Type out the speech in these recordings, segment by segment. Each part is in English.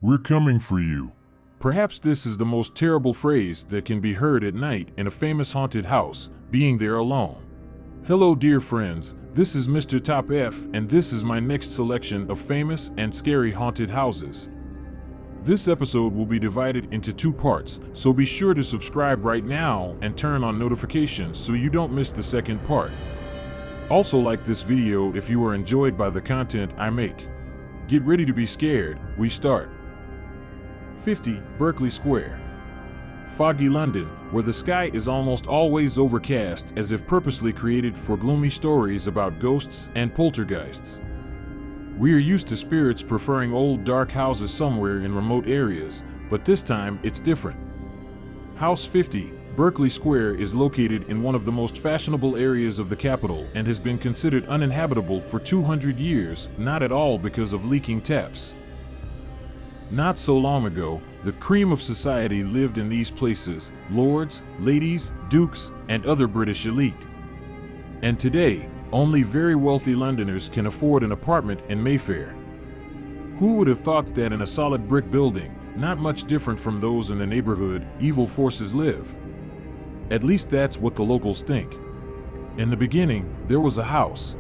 We're coming for you. Perhaps this is the most terrible phrase that can be heard at night in a famous haunted house, being there alone. Hello dear friends, this is Mr. Top F, and this is my next selection of famous and scary haunted houses. This episode will be divided into 2 parts, so be sure to subscribe right now and turn on notifications so you don't miss the second part. Also like this video if you are enjoyed by the content I make. Get ready to be scared, we start. 50 Berkeley Square. Foggy London, where the sky is almost always overcast as if purposely created for gloomy stories about ghosts and poltergeists. We are used to spirits preferring old dark houses somewhere in remote areas, but this time it's different. House 50, Berkeley Square is located in one of the most fashionable areas of the capital and has been considered uninhabitable for 200 years, not at all because of leaking taps. Not so long ago, the cream of society lived in these places: lords, ladies, dukes, and other British elite. And today, only very wealthy Londoners can afford an apartment in Mayfair. Who would have thought that in a solid brick building, not much different from those in the neighborhood, evil forces live? At least that's what the locals think. In the beginning, there was a house.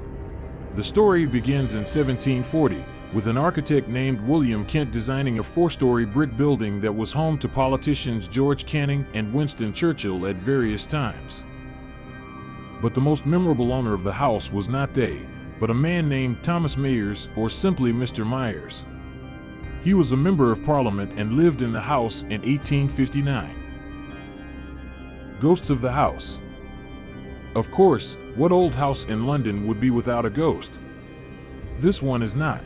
The story begins in 1740, with an architect named William Kent designing a 4-story brick building that was home to politicians George Canning and Winston Churchill at various times. But the most memorable owner of the house was not they, but a man named Thomas Mayers, or simply Mr. Myers. He was a member of Parliament and lived in the house in 1859. Ghosts of the house. Of course, what old house in London would be without a ghost? This one is not.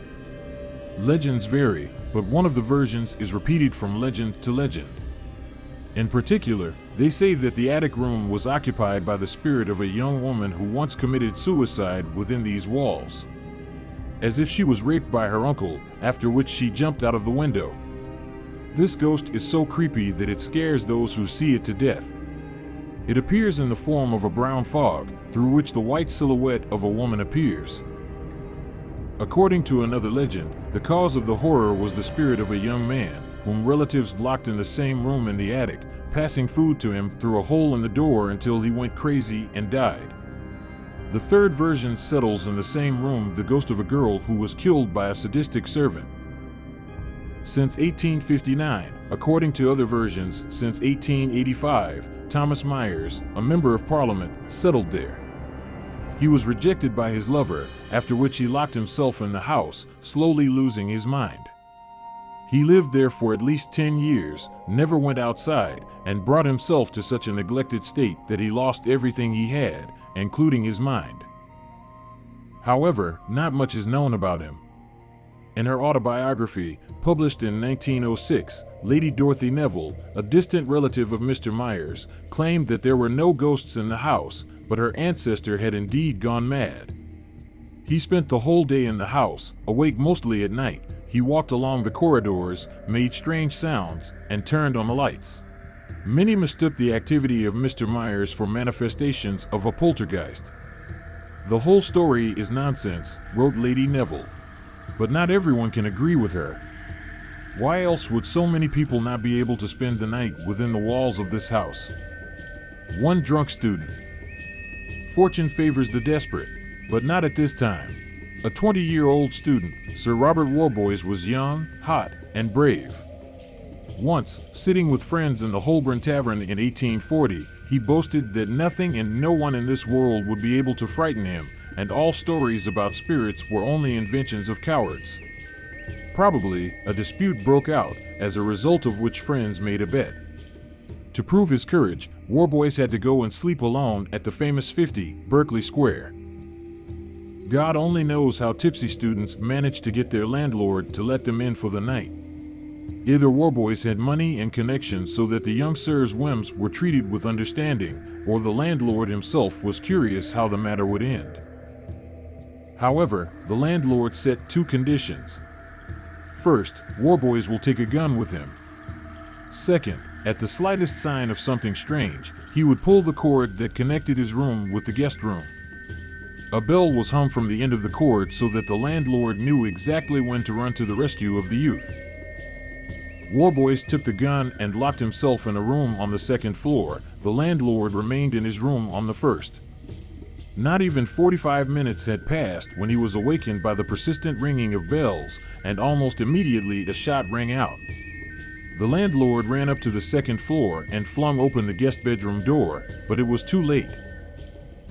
Legends vary, but one of the versions is repeated from legend to legend. In particular, they say that the attic room was occupied by the spirit of a young woman who once committed suicide within these walls, as if she was raped by her uncle, after which she jumped out of the window. This ghost is so creepy that it scares those who see it to death. It appears in the form of a brown fog, through which the white silhouette of a woman appears. According to another legend, the cause of the horror was the spirit of a young man, whom relatives locked in the same room in the attic, passing food to him through a hole in the door until he went crazy and died. The third version settles in the same room the ghost of a girl who was killed by a sadistic servant. Since 1859, according to other versions, since 1885, Thomas Myers, a member of Parliament, settled there. He was rejected by his lover, after which he locked himself in the house, slowly losing his mind. He lived there for at least 10 years, never went outside, and brought himself to such a neglected state that he lost everything he had, including his mind. However, not much is known about him. In her autobiography, published in 1906, Lady Dorothy Neville, a distant relative of Mr. Myers, claimed that there were no ghosts in the house, but her ancestor had indeed gone mad. He spent the whole day in the house, awake mostly at night. He walked along the corridors, made strange sounds, and turned on the lights. Many mistook the activity of Mr. Myers for manifestations of a poltergeist. The whole story is nonsense, wrote Lady Neville. But not everyone can agree with her. Why else would so many people not be able to spend the night within the walls of this house? One drunk student. Fortune favors the desperate, but not at this time. A 20-year-old student, Sir Robert Warboys, was young, hot, and brave. Once, sitting with friends in the Holborn Tavern in 1840, he boasted that nothing and no one in this world would be able to frighten him, and all stories about spirits were only inventions of cowards. Probably, a dispute broke out, as a result of which friends made a bet. To prove his courage, Warboys had to go and sleep alone at the famous 50 Berkeley Square. God only knows how tipsy students managed to get their landlord to let them in for the night. Either Warboys had money and connections so that the young sir's whims were treated with understanding, or the landlord himself was curious how the matter would end. However, the landlord set 2 conditions. First, Warboys will take a gun with him. Second, at the slightest sign of something strange, he would pull the cord that connected his room with the guest room. A bell was hung from the end of the cord so that the landlord knew exactly when to run to the rescue of the youth. Warboys took the gun and locked himself in a room on the second floor. The landlord remained in his room on the first. Not even 45 minutes had passed when he was awakened by the persistent ringing of bells, and almost immediately a shot rang out. The landlord ran up to the second floor and flung open the guest bedroom door, but it was too late.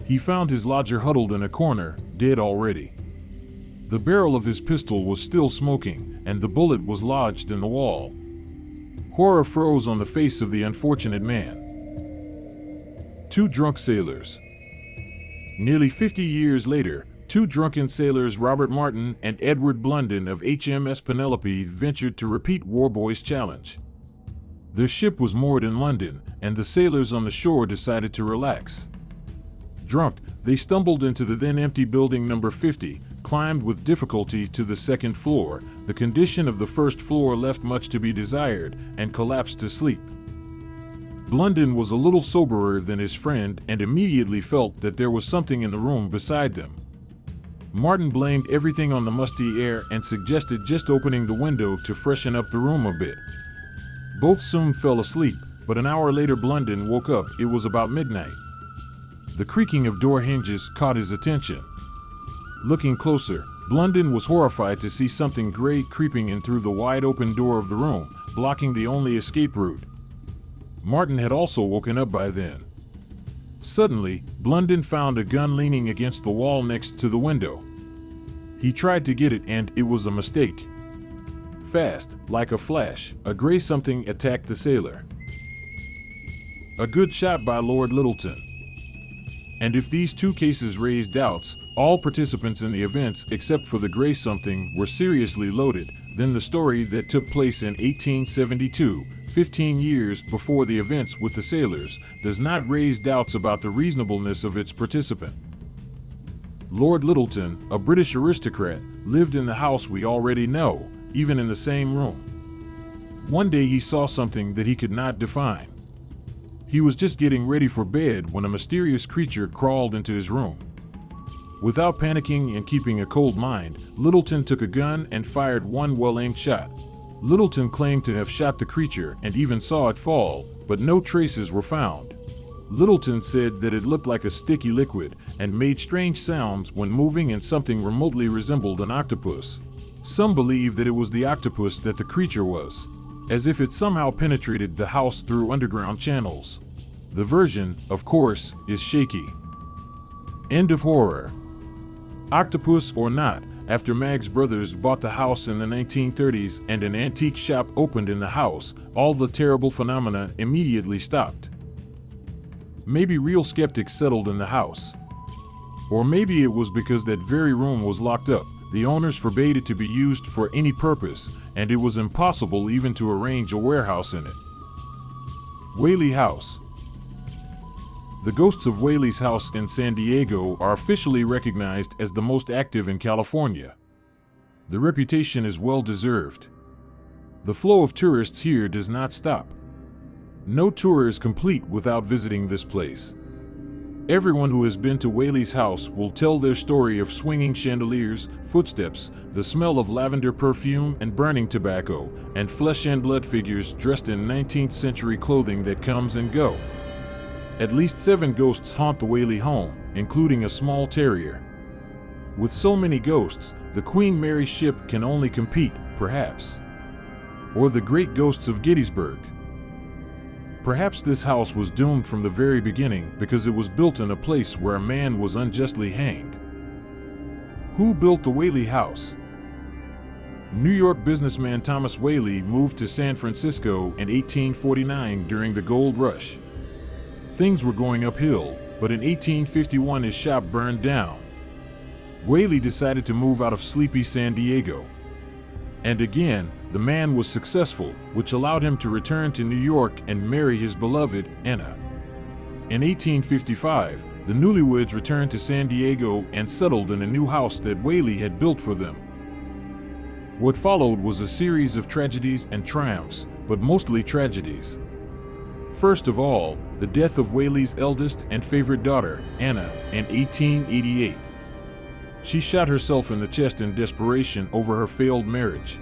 He found his lodger huddled in a corner, dead already. The barrel of his pistol was still smoking, and the bullet was lodged in the wall. Horror froze on the face of the unfortunate man. 2 drunk sailors. Nearly 50 years later, 2 drunken sailors, Robert Martin and Edward Blunden of HMS Penelope, ventured to repeat Warboys' challenge. Their ship was moored in London, and the sailors on the shore decided to relax. Drunk, they stumbled into the then empty building number 50, climbed with difficulty to the second floor. The condition of the first floor left much to be desired, and collapsed to sleep. Blunden was a little soberer than his friend and immediately felt that there was something in the room beside them. Martin blamed everything on the musty air and suggested just opening the window to freshen up the room a bit. Both soon fell asleep, but an hour later Blunden woke up. It was about midnight. The creaking of door hinges caught his attention. Looking closer, Blunden was horrified to see something gray creeping in through the wide-open door of the room, blocking the only escape route. Martin had also woken up by then. Suddenly, Blunden found a gun leaning against the wall next to the window. He tried to get it, and it was a mistake. Fast, like a flash, a gray something attacked the sailor. A good shot by Lord Littleton. And if these 2 cases raised doubts, all participants in the events except for the gray something were seriously loaded, then the story that took place in 1872, 15 years before the events with the sailors, does not raise doubts about the reasonableness of its participant. Lord Littleton, a British aristocrat, lived in the house we already know, even in the same room. One day he saw something that he could not define. He was just getting ready for bed when a mysterious creature crawled into his room. Without panicking and keeping a cold mind, Littleton took a gun and fired one well-aimed shot. Littleton claimed to have shot the creature and even saw it fall, but no traces were found. Littleton said that it looked like a sticky liquid and made strange sounds when moving, and something remotely resembled an octopus. Some believe that it was the octopus that the creature was, as if it somehow penetrated the house through underground channels. The version, of course, is shaky. End of horror. Octopus or not, after Mag's brothers bought the house in the 1930s and an antique shop opened in the house, all the terrible phenomena immediately stopped. Maybe real skeptics settled in the house. Or maybe it was because that very room was locked up. The owners forbade it to be used for any purpose, and it was impossible even to arrange a warehouse in it. Whaley House. The ghosts of Whaley's house in San Diego are officially recognized as the most active in California. The reputation is well deserved. The flow of tourists here does not stop. No tour is complete without visiting this place. Everyone who has been to Whaley's house will tell their story of swinging chandeliers, footsteps, the smell of lavender perfume and burning tobacco, and flesh and blood figures dressed in 19th century clothing that comes and go. At least 7 ghosts haunt the Whaley home, including a small terrier. With so many ghosts, the Queen Mary ship can only compete, perhaps. Or the great ghosts of Gettysburg. Perhaps this house was doomed from the very beginning because it was built in a place where a man was unjustly hanged. Who built the Whaley House? New York businessman Thomas Whaley moved to San Francisco in 1849 during the gold rush. Things were going uphill, but in 1851 his shop burned down. Whaley decided to move out of sleepy San Diego. And again, the man was successful, which allowed him to return to New York and marry his beloved, Anna. In 1855, the newlyweds returned to San Diego and settled in a new house that Whaley had built for them. What followed was a series of tragedies and triumphs, but mostly tragedies. First of all, the death of Whaley's eldest and favorite daughter, Anna, in 1888. She shot herself in the chest in desperation over her failed marriage.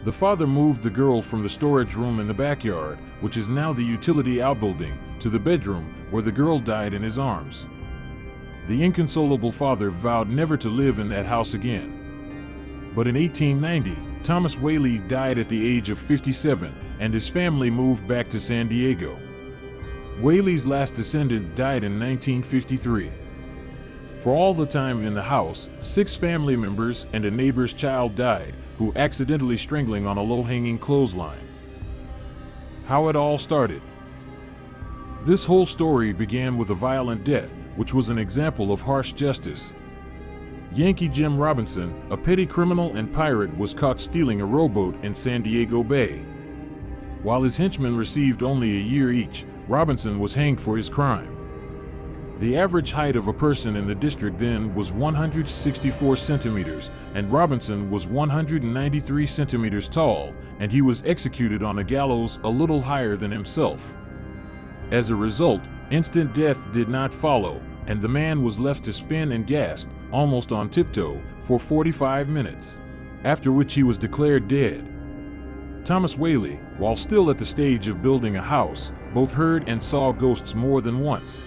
The father moved the girl from the storage room in the backyard, which is now the utility outbuilding, to the bedroom where the girl died in his arms. The inconsolable father vowed never to live in that house again. But in 1890, Thomas Whaley died at the age of 57, and his family moved back to San Diego. Whaley's last descendant died in 1953. For all the time in the house, 6 family members and a neighbor's child died, who accidentally strangling on a low-hanging clothesline. How it all started. This whole story began with a violent death, which was an example of harsh justice. Yankee Jim Robinson, a petty criminal and pirate, was caught stealing a rowboat in San Diego Bay. While his henchmen received only a year each, Robinson was hanged for his crime. The average height of a person in the district then was 164 centimeters, and Robinson was 193 centimeters tall, and he was executed on a gallows a little higher than himself. As a result, instant death did not follow, and the man was left to spin and gasp, almost on tiptoe, for 45 minutes, after which he was declared dead. Thomas Whaley, while still at the stage of building a house, both heard and saw ghosts more than once.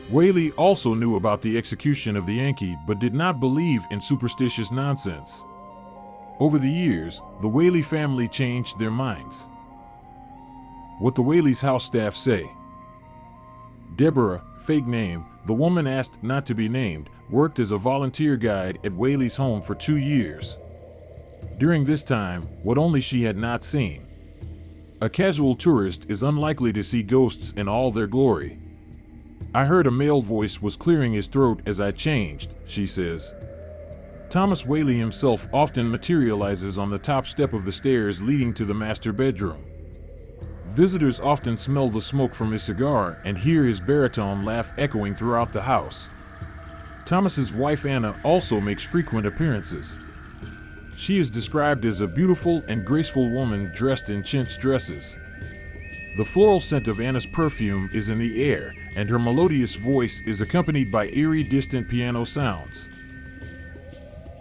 Whaley also knew about the execution of the Yankee but did not believe in superstitious nonsense. Over the years, the Whaley family changed their minds. What the Whaley's house staff say. Deborah, fake name, the woman asked not to be named, worked as a volunteer guide at Whaley's home for 2 years. During this time, what only she had not seen. A casual tourist is unlikely to see ghosts in all their glory. I heard a male voice was clearing his throat as I changed, she says. Thomas Whaley himself often materializes on the top step of the stairs leading to the master bedroom. Visitors often smell the smoke from his cigar and hear his baritone laugh echoing throughout the house. Thomas's wife Anna also makes frequent appearances. She is described as a beautiful and graceful woman dressed in chintz dresses. The floral scent of Anna's perfume is in the air, and her melodious voice is accompanied by eerie, distant piano sounds.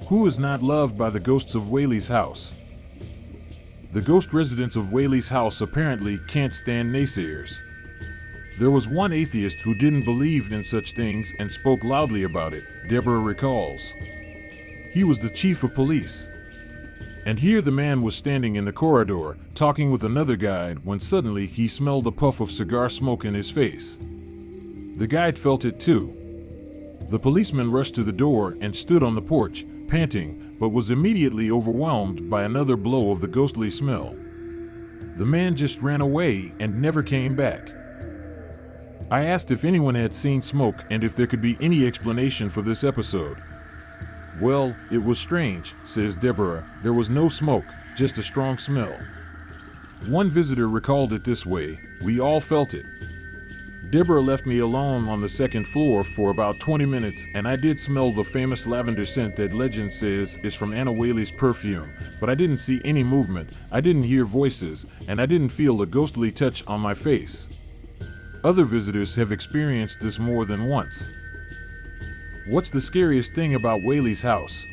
Who is not loved by the ghosts of Whaley's house? The ghost residents of Whaley's house apparently can't stand naysayers. There was one atheist who didn't believe in such things and spoke loudly about it, Deborah recalls. He was the chief of police. And here the man was standing in the corridor, talking with another guide, when suddenly he smelled a puff of cigar smoke in his face. The guide felt it too. The policeman rushed to the door and stood on the porch, panting, but was immediately overwhelmed by another blow of the ghostly smell. The man just ran away and never came back. I asked if anyone had seen smoke and if there could be any explanation for this episode. Well, it was strange, says Deborah. There was no smoke, just a strong smell. One visitor recalled it this way: we all felt it. Deborah left me alone on the second floor for about 20 minutes, and I did smell the famous lavender scent that legend says is from Anna Whaley's perfume, but I didn't see any movement, I didn't hear voices, and I didn't feel a ghostly touch on my face. Other visitors have experienced this more than once. What's the scariest thing about Whaley's house?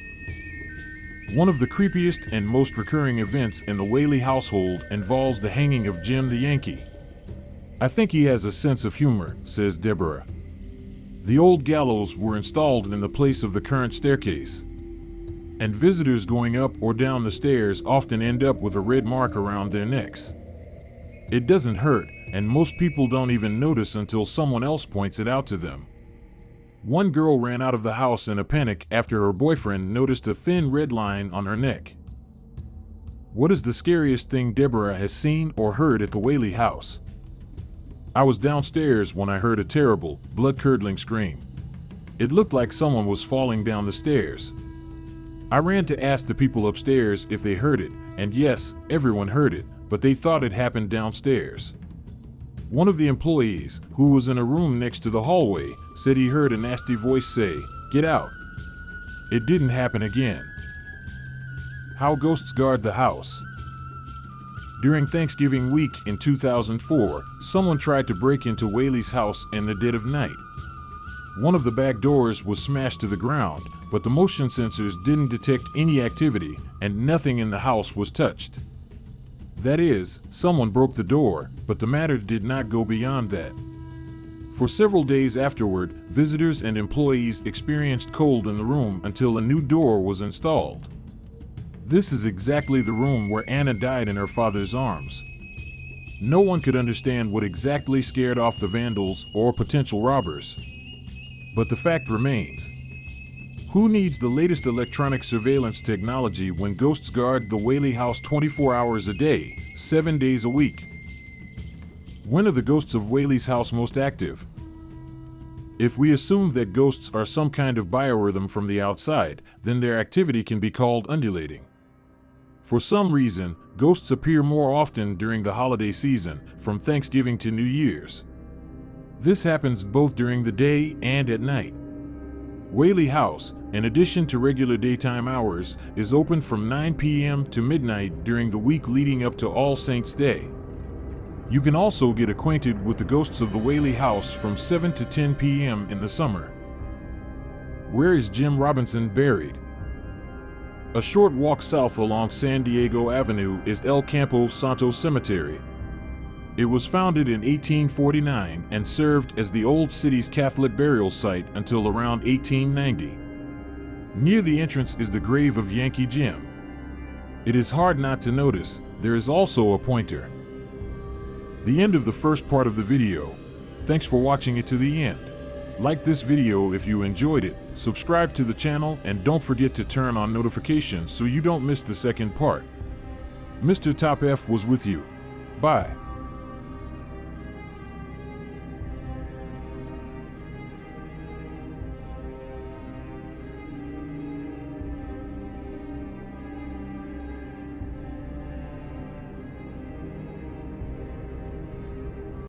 One of the creepiest and most recurring events in the Whaley household involves the hanging of Jim the Yankee. I think he has a sense of humor, says Deborah. The old gallows were installed in the place of the current staircase, and visitors going up or down the stairs often end up with a red mark around their necks. It doesn't hurt, and most people don't even notice until someone else points it out to them. One girl ran out of the house in a panic after her boyfriend noticed a thin red line on her neck. What is the scariest thing Deborah has seen or heard at the Whaley house? I was downstairs when I heard a terrible, blood-curdling scream. It looked like someone was falling down the stairs. I ran to ask the people upstairs if they heard it, and yes, everyone heard it, but they thought it happened downstairs. One of the employees, who was in a room next to the hallway, said he heard a nasty voice say, "Get out." It didn't happen again. How ghosts guard the house. During Thanksgiving week in 2004, someone tried to break into Whaley's house in the dead of night. One of the back doors was smashed to the ground, but the motion sensors didn't detect any activity and nothing in the house was touched. That is, someone broke the door, but the matter did not go beyond that. For several days afterward, visitors and employees experienced cold in the room until a new door was installed. This is exactly the room where Anna died in her father's arms. No one could understand what exactly scared off the vandals or potential robbers. But the fact remains. Who needs the latest electronic surveillance technology when ghosts guard the Whaley House 24 hours a day, 7 days a week? When are the ghosts of Whaley's house most active? If we assume that ghosts are some kind of biorhythm from the outside, then their activity can be called undulating. For some reason, ghosts appear more often during the holiday season, from Thanksgiving to New Year's. This happens both during the day and at night. Whaley House, in addition to regular daytime hours, is open from 9 p.m. to midnight during the week leading up to All Saints' Day. You can also get acquainted with the ghosts of the Whaley House from 7 to 10 p.m. in the summer. Where is Jim Robinson buried? A short walk south along San Diego Avenue is El Campo Santo Cemetery. It was founded in 1849 and served as the old city's Catholic burial site until around 1890. Near the entrance is the grave of Yankee Jim. It is hard not to notice, there is also a pointer. The end of the first part of the video. Thanks for watching it to the end. Like this video if you enjoyed it, subscribe to the channel, and don't forget to turn on notifications so you don't miss the second part. Mr. Top F was with you. Bye.